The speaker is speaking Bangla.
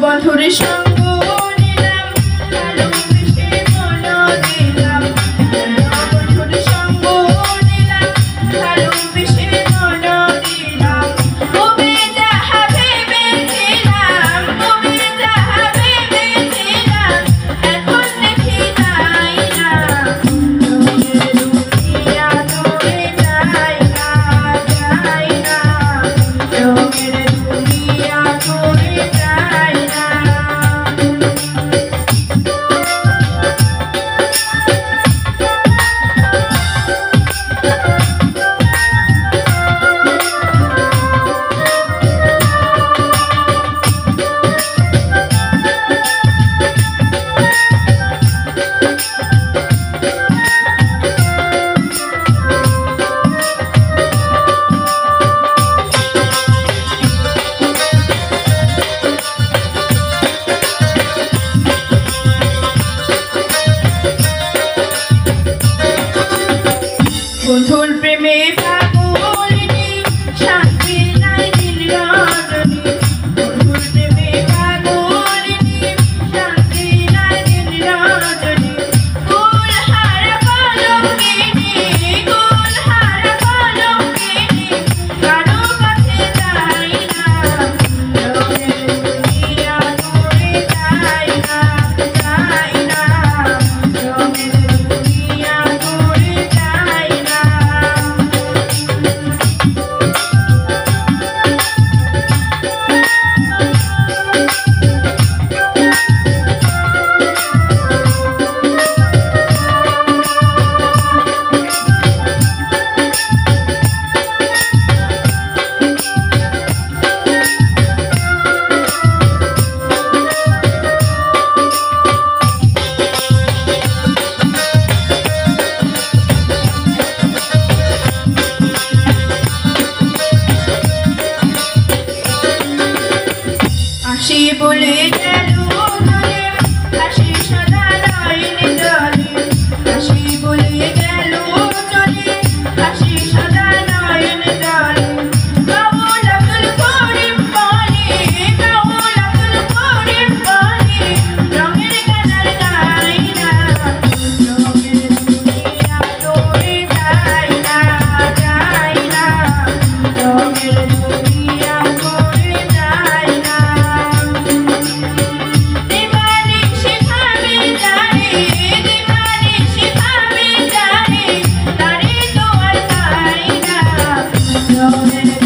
বন্ধুর সঙ্গ নিলাম ভালোবেসে মন দিলাম বন্ধুর সঙ্গ নিলাম ভালোবেসে মন দিলাম তুমি যাহা ভেবেছিলাম তুমি যাহা ভেবেছিলাম এখন দেখি যাই না দুনিয়া দূরে যাই না যাই না দুনিয়া দূরে যাই না। বন্ধুর প্রেমে পাগলিনী শান্তি নাই দিন রজনী বন্ধুর প্রেমে পাগলিনী শান্তি নাই দিন রজনী কুলহারা কলঙ্কিনী কারো কাছে যাই না দুনিয়া দূরে যাই না যাই না দুনিয়া দূরে যাই না। হাসি বলে গেল জলে হাসি সদা নয়নে জলে হাসি বলে গেল জলে হাসি সদা নয়নে জলে কাউল আব্দুল করিম বলে কাউল আব্দুল করিম বলে রঙের গানার গাই না রঙের দুনিয়া দূরে যাই না যাই না রঙের দুনিয়া দূরে যাই না। No,